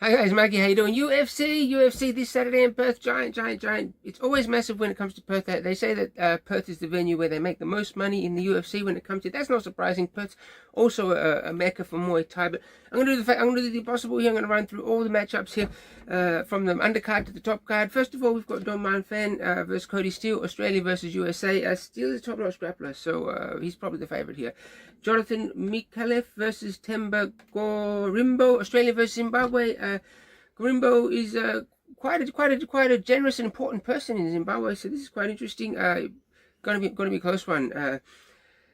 Hi guys, Mikey, how you doing? UFC this Saturday in Perth. Giant. It's always massive when it comes to Perth. They say that Perth is the venue where they make the most money in the UFC when it comes to. That's not surprising. Perth's also a mecca for Muay Thai. But I'm gonna do the impossible here. I'm gonna run through all the matchups here, from the undercard to the top card. First of all, we've got Don Man Fan versus Cody Steele, Australia versus USA. Steele is a top-notch grappler, so he's probably the favorite here. Jonathan Mikalev versus Temba Gorimbo, Australia versus Zimbabwe. Gorimbo is quite a generous and important person in Zimbabwe, so this is quite interesting. Gonna be a close one.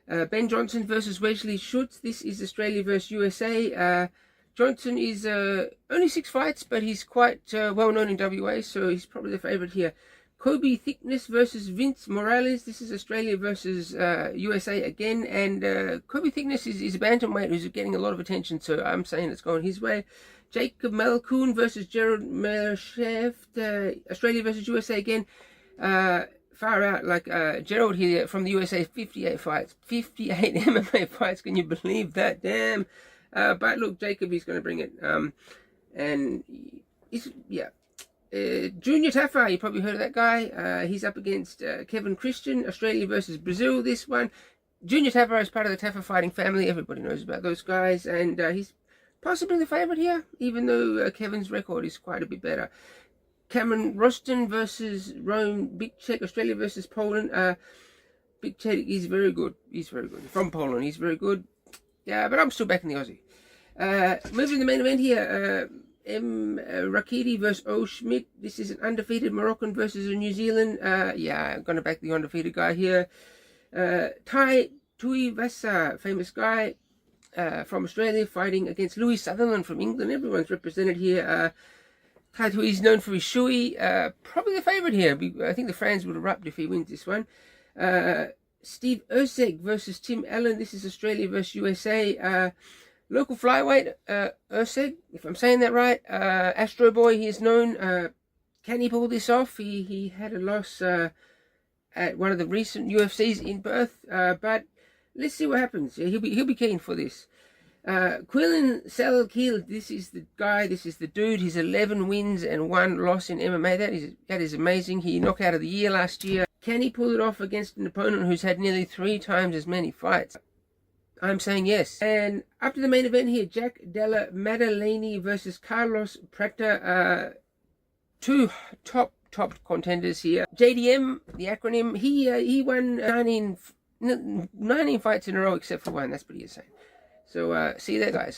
Ben Johnson versus Wesley Schutz. This is Australia versus USA. Johnson is only 6 fights, but he's quite well known in WA, so he's probably the favorite here. Kobe Thickness versus Vince Morales. This is Australia versus USA again, and Kobe Thickness is a bantamweight who's getting a lot of attention, so I'm saying it's going his way. Jacob Malkoon versus Gerald Mershaft, Australia versus USA again. Far out, like Gerald here from the USA, 58 fights, 58 MMA fights. Can you believe that? Damn. But look, Jacob, he's going to bring it. And he's, yeah. Junior Taffa, you probably heard of that guy. He's up against Kevin Christian, Australia versus Brazil. This one, Junior Taffa is part of the Taffa fighting family. Everybody knows about those guys, and he's possibly the favorite here, even though Kevin's record is quite a bit better. Cameron Roston versus Rome Bigchek, Australia versus Poland. Bigchek is very good. He's very good. From Poland, he's very good. Yeah, but I'm still backing the Aussie. Moving to the main event here. M. Rakiti versus O. Schmidt. This is an undefeated Moroccan versus a New Zealand. Yeah, I'm going to back the undefeated guy here. Tai Tuivasa, famous guy from Australia, fighting against Louis Sutherland from England. Everyone's represented here. Tai Tui is known for his shui. Probably the favorite here. I think the fans would erupt if he wins this one. Steve Urseg versus Tim Allen. This is Australia versus USA. Local flyweight, Urseg, if I'm saying that right. Astro Boy, he is known. Can he pull this off? He had a loss at one of the recent UFCs in Perth, but let's see what happens. Yeah, he'll be keen for this. Quillen Salakil, this is the guy, this is the dude. He's 11 wins and 1 loss in MMA. That is amazing. He knocked out of the year last year. Can he pull it off against an opponent who's had nearly 3 times as many fights? I'm saying yes. And up to the main event here, Jack Della Maddaleni versus Carlos Prata. 2 top contenders here. JDM, the acronym, he won 19 fights in a row except for 1. That's pretty insane. So see you there, guys.